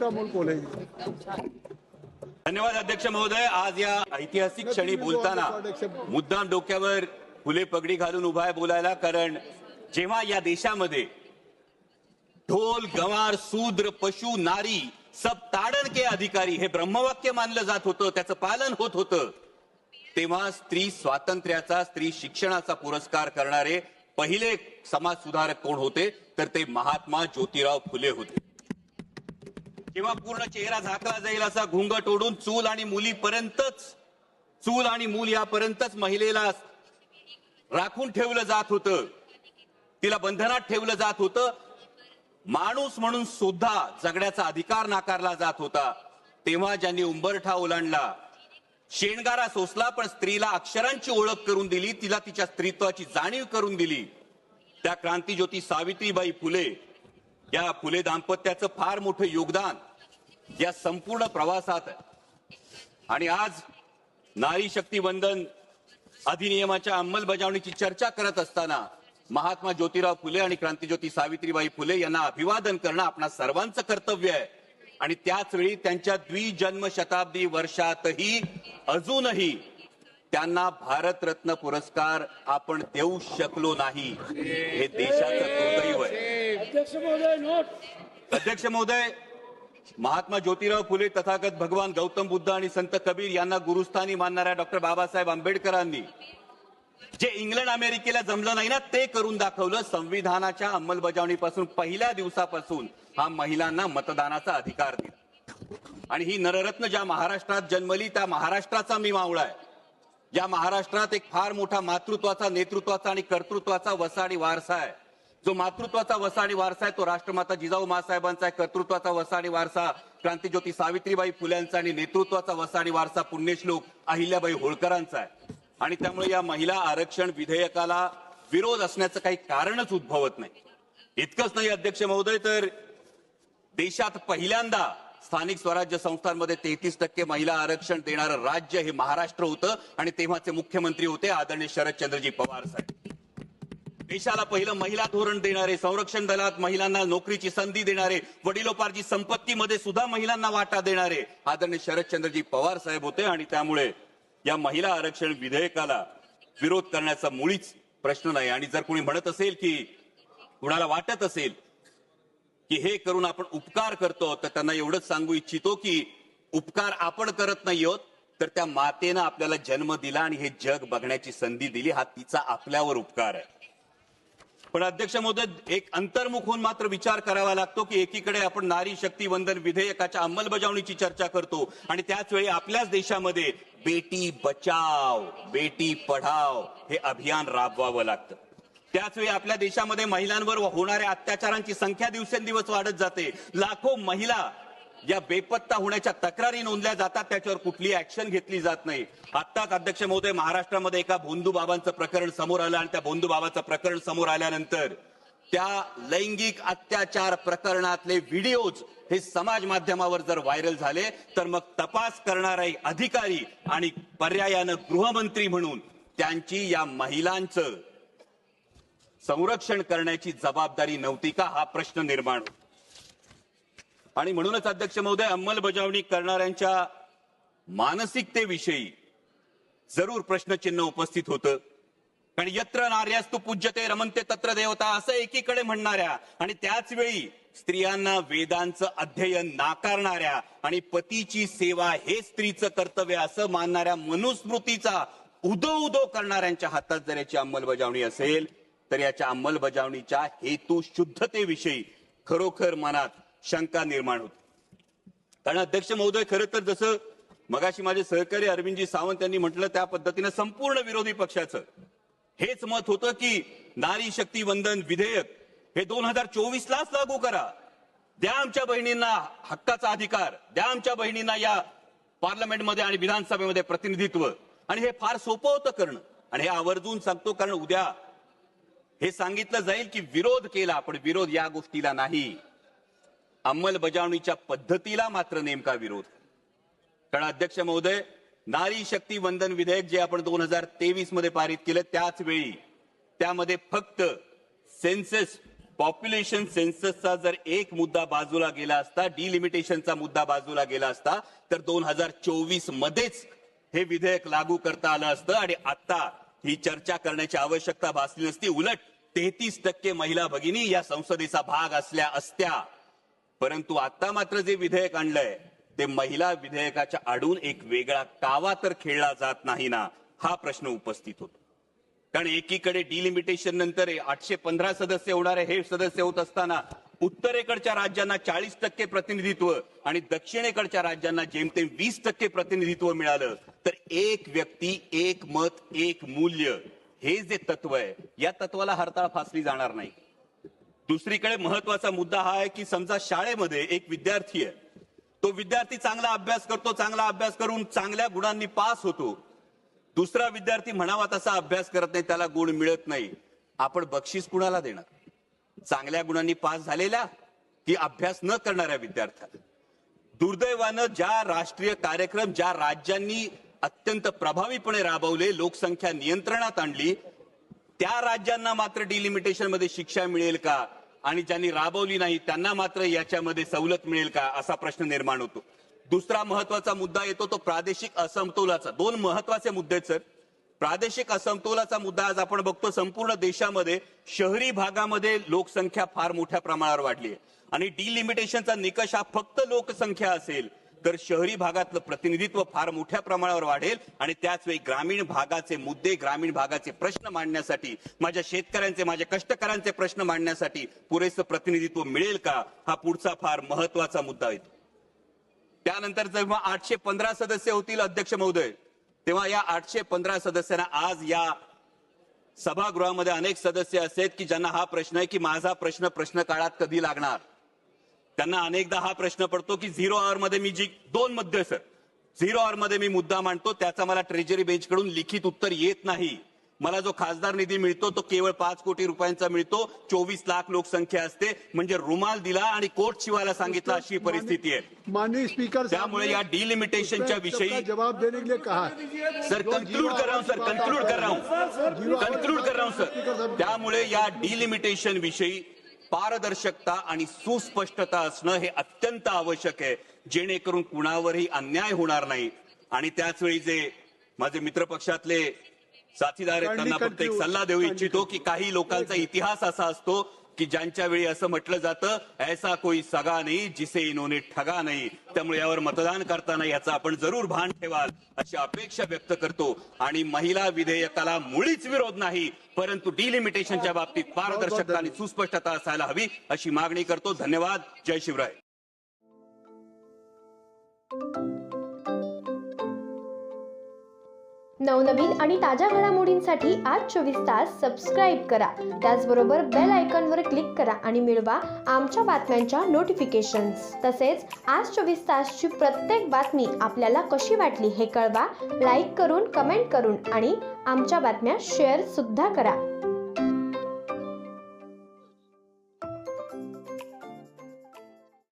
अमोल कोल्हे। धन्यवाद अध्यक्ष महोदय। आज या ऐतिहासिक क्षणी बोलताना मुद्दाम डोक्यावर फुले पगडी घालून उभा आहे बोलायला, कारण जेव्हा या देशामध्ये ढोल गंवार शूद्र पशु नारी सब ताड़न के अधिकारी हे ब्रह्मवाक्य मानलं जात होतं, त्याचं पालन होत होतं, तेव्हा स्त्री स्वातंत्र्याचा स्त्री शिक्षणाचा पुरस्कार करणारे पहिले समाज सुधारक कोण होते तर ते महात्मा ज्योतिराव फुले होते। जेव्हा पूर्ण चेहरा झाकला जाईल असा घुंगट ओढून चूल आणि मुलीपर्यंतच, चूल आणि मूल यापर्यंतच महिलेला राखून ठेवलं जात होतं, तिला बंधनात ठेवलं जात होतं, माणूस म्हणून सुद्धा जगण्याचा अधिकार नाकारला जात होता, तेव्हा ज्यांनी उंबरठा ओलांडला, शेणगारा सोसला, पण स्त्रीला अक्षरांची ओळख करून दिली, तिला तिच्या स्त्रीत्वाची जाणीव करून दिली, त्या क्रांतीज्योती सावित्रीबाई फुले, या फुले दाम्पत्याचं फार मोठं योगदान या संपूर्ण प्रवासात आहे। आणि आज नारी शक्ती वंदन अधिनियमाच्या अंमलबजावणीची चर्चा करत असताना महात्मा ज्योतिराव फुले आणि क्रांतीज्योती सावित्रीबाई फुले यांना अभिवादन करणं आपणा सर्वांचं कर्तव्य आहे। आणि त्याच वेळी त्यांच्या द्विजन्म शताब्दी वर्षातही अजूनही त्यांना भारतरत्न पुरस्कार आपण देऊ शकलो नाही, हे देशाचं दुर्दैव आहे। अध्यक्ष महोदय, महात्मा ज्योतिराव फुले, तथागत भगवान गौतम बुद्ध आणि संत कबीर यांना गुरुस्थानी मानणाऱ्या डॉक्टर बाबासाहेब आंबेडकरांनी जे इंग्लंड अमेरिकेला जमलं नाही ना ते करून दाखवलं। संविधानाच्या अंमलबजावणीपासून पहिल्या दिवसापासून हा महिलांना मतदानाचा अधिकार दिला। आणि ही नररत्न ज्या महाराष्ट्रात जन्मली त्या महाराष्ट्राचा मी मावळा आहे। या महाराष्ट्रात एक फार मोठा मातृत्वाचा, नेतृत्वाचा आणि कर्तृत्वाचा वसाडी वारसा आहे। जो मातृत्वाचा वसाडी वारसा आहे तो राष्ट्रमाता जिजाऊ माँसाहेबांचा आहे, कर्तृत्वाचा वसाडी वारसा क्रांतीज्योती सावित्रीबाई फुल्यांचा आणि नेतृत्वाचा वसाडी वारसा पुण्यश्लोक अहिल्याबाई होळकरांचा आहे। आणि त्यामुळे या महिला आरक्षण विधेयकाला विरोध असण्याचं काही कारणच उद्भवत नाही। इतकंच नाही अध्यक्ष महोदय, तर देशात पहिल्यांदा स्थानिक स्वराज्य संस्थांमध्ये 33% महिला आरक्षण देणारं राज्य हे महाराष्ट्र होतं आणि तेव्हाचे मुख्यमंत्री होते आदरणीय शरदचंद्रजी पवार साहेब। देशाला पहिलं महिला धोरण देणारे, संरक्षण दलात महिलांना नोकरीची संधी देणारे, वडिलोपार्जित संपत्तीमध्ये सुद्धा महिलांना वाटा देणारे आदरणीय शरदचंद्रजी पवार साहेब होते। आणि त्यामुळे या महिला आरक्षण विधेयकाला विरोध करण्याचा मुळीच प्रश्न नाही। आणि जर कोणी म्हणत असेल की कुणाला वाटत असेल की हे करून आपण उपकार करतो, तर त्यांना एवढंच सांगू इच्छितो की उपकार आपण करत नाही आहोत, तर त्या मातेनं आपल्याला जन्म दिला आणि हे जग बघण्याची संधी दिली, हा तिचा आपल्यावर उपकार आहे। पण अध्यक्ष महोदय, एक अंतर्मुख होऊन मात्र विचार करावा लागतो की एकीकडे आपण नारी शक्ती वंदन विधेयकाच्या अंमलबजावणीची चर्चा करतो आणि त्याच वेळी आपल्याच देशामध्ये बेटी बचाव बेटी पढाव हे अभियान राबवावं लागतं। त्याच वेळी आपल्या देशामध्ये महिलांवर होणाऱ्या अत्याचारांची संख्या दिवसेंदिवस वाढत जाते। लाखो महिला या बेपत्ता होण्याच्या तक्रारी नोंदल्या जातात, त्याच्यावर कुठली ऍक्शन घेतली जात नाही। आत्ताच अध्यक्ष महोदय महाराष्ट्रामध्ये एका भोंदू बाबांचं प्रकरण समोर आलं आणि त्या भोंदू बाबाचं प्रकरण समोर आल्यानंतर त्या लैंगिक अत्याचार प्रकरणातले व्हिडिओज हे समाज माध्यमावर जर व्हायरल झाले तर मग तपास करणारे अधिकारी आणि पर्यायानं गृहमंत्री म्हणून त्यांची या महिलांचं संरक्षण करण्याची जबाबदारी नव्हती का, हा प्रश्न निर्माण होतो। आणि म्हणूनच अध्यक्ष महोदय, अंमलबजावणी करणाऱ्यांच्या मानसिकतेविषयी जरूर प्रश्नचिन्ह उपस्थित होतं। कारण यत्र नार्यास्तु पूज्यते रमन्ते तत्र देवता असं एकीकडे म्हणणाऱ्या आणि त्याच वेळी स्त्रियांना वेदांचं अध्ययन नाकारणाऱ्या आणि पतीची सेवा हे स्त्रीचं कर्तव्य असं मानणाऱ्या मनुस्मृतीचा उदो उदो करणाऱ्यांच्या हातात जर याची अंमलबजावणी असेल तर याच्या अंमलबजावणीच्या हेतू शुद्धतेविषयी खरोखर मनात शंका निर्माण होती। कारण अध्यक्ष महोदय, खरं तर जसं मगाशी माझे सहकारी अरविंदजी सावंत यांनी म्हटलं त्या पद्धतीने संपूर्ण विरोधी पक्षाचं हेच मत होतं की नारी शक्ती वंदन विधेयक हे 2024 लाच लागू करा, द्या आमच्या बहिणींना हक्काचा अधिकार, द्या आमच्या बहिणींना या पार्लमेंटमध्ये आणि विधानसभेमध्ये प्रतिनिधित्व। आणि हे फार सोपं होतं करणं आणि हे आवर्जून सांगतो कारण उद्या हे सांगितलं जाईल की विरोध केला, पण विरोध या गोष्टीला नाही, अंमलबजावणीच्या पद्धतीला मात्र नेमका विरोध। कारण अध्यक्ष महोदय, नारी शक्ती वंदन विधेयक जे आपण 2023 मध्ये पारित केलं त्याच वेळी त्यामध्ये फक्त सेन्सस पॉप्युलेशन सेन्ससचा जर एक मुद्दा बाजूला गेला असता, डिलिमिटेशनचा मुद्दा बाजूला गेला असता, तर 2024 मध्येच हे विधेयक लागू करता आलं असतं आणि आता ही चर्चा करण्याची आवश्यकता भासली नसती. उलट 33% महिला भगिनी या संसदेचा भाग असल्या असत्या. परंतु आता मात्र जे विधेयक आणलंय ते महिला विधेयकाच्या आडून एक वेगळा कावा तर खेळला जात नाही ना, हा प्रश्न उपस्थित होतो. कारण एकीकडे डिलिमिटेशन नंतर 815 सदस्य होणारे हे सदस्य होत असताना उत्तरेकडच्या राज्यांना 40% प्रतिनिधित्व आणि दक्षिणेकडच्या राज्यांना जेमतेम 20% प्रतिनिधित्व मिळालं. तर एक व्यक्ती एक मत एक मूल्य हे जे तत्व आहे, या तत्वाला हरताळ फासली जाणार नाही. दुसरीकडे महत्वाचा मुद्दा हा आहे की समजा शाळेमध्ये एक विद्यार्थी आहे, तो विद्यार्थी चांगला अभ्यास करतो, चांगला अभ्यास करून चांगल्या गुणांनी पास होतो. दुसरा विद्यार्थी म्हणावा तसा अभ्यास करत नाही, त्याला गुण मिळत नाही. आपण बक्षीस कुणाला देणार? चांगल्या गुणांनी पास झालेल्या की अभ्यास न करणाऱ्या विद्यार्थ्याला? दुर्दैवानं ज्या राष्ट्रीय कार्यक्रम ज्या राज्यांनी अत्यंत प्रभावीपणे राबवले, लोकसंख्या नियंत्रणात आणली, त्या राज्यांना मात्र डिलिमिटेशन मध्ये शिक्षा मिळेल का आणि ज्यांनी राबवली नाही त्यांना मात्र याच्यामध्ये सवलत मिळेल का, असा प्रश्न निर्माण होतो. दुसरा महत्वाचा मुद्दा येतो तो प्रादेशिक असमतोलाचा. दोन महत्वाचे मुद्दे सर. प्रादेशिक असमतोलाचा मुद्दा आज आपण बघतो संपूर्ण देशामध्ये शहरी भागामध्ये लोकसंख्या फार मोठ्या प्रमाणावर वाढली आहे आणि डिलिमिटेशनचा निकष हा फक्त लोकसंख्या असेल तर शहरी भागातलं प्रतिनिधित्व फार मोठ्या प्रमाणावर वाढेल आणि त्याच वेळी ग्रामीण भागाचे मुद्दे, ग्रामीण भागाचे प्रश्न मांडण्यासाठी, माझ्या शेतकऱ्यांचे, माझ्या कष्टकऱ्यांचे प्रश्न मांडण्यासाठी पुरेसं प्रतिनिधित्व मिळेल का, हा पुढचा फार महत्वाचा मुद्दा आहे. त्यानंतर जेव्हा 815 सदस्य होतील अध्यक्ष महोदय, तेव्हा या 815 सदस्यांना आज या सभागृहामध्ये अनेक सदस्य असे आहेत की ज्यांना हा प्रश्न आहे की माझा प्रश्न काळात कधी लागणार. त्यांना अनेकदा हा प्रश्न पडतो की 0 आवर मध्ये मी जी 2 मध्ये सर 0 आवर मध्ये मी मुद्दा मांडतो त्याचा मला ट्रेजरी बेंच कडून लिखित उत्तर येत नाही. मला जो खासदार निधी मिळतो तो केवळ 5 कोटी रुपयांचा मिळतो. 24 लाख लोकसंख्या असते, म्हणजे रुमाल दिला आणि कोर्ट शिवायला सांगितलं अशी परिस्थिती आहे. माननीय स्पीकर, त्यामुळे या डिलिमिटेशनच्या विषयी जवाब देने के लिए कहा सर, कंक्लूड कर रहा हूं सर. त्यामुळे या डिलिमिटेशन विषयी पारदर्शकता आणि सुस्पष्टता असणं हे अत्यंत आवश्यक आहे, जेणेकरून कुणावरही अन्याय होणार नाही. आणि त्याच वेळी जे माझे मित्र पक्षातले साथीदार आहेत त्यांना फक्त एक सल्ला देऊ इच्छितो की काही लोकांचा इतिहास असा असतो की ज्यांच्या वेळी असं म्हटलं जातं ऐसा कोई सगा नाही जिसे इन्होंने ठगा नाही. त्यामुळे यावर मतदान करताना याचा आपण जरूर भान ठेवाल अशी अपेक्षा व्यक्त करतो. आणि महिला विधेयकाला मुळीच विरोध नाही, परंतु डिलिमिटेशनच्या बाबतीत पारदर्शकता आणि सुस्पष्टता असायला हवी अशी मागणी करतो. धन्यवाद. जय शिवराय. नवनवीन आणि ताज्या घडामोडींसाठी आज 24 तास सबस्क्राईब करा. त्याचबरोबर बेल आयकॉनवर क्लिक करा आणि मिळवा आमच्या बातम्यांच्या नोटिफिकेशन्स. तसेच आज 24 तासची प्रत्येक बातमी आपल्याला कशी वाटली हे कळवा. लाईक करून, कमेंट करून आणि आमच्या बातम्या शेअर सुद्धा करा.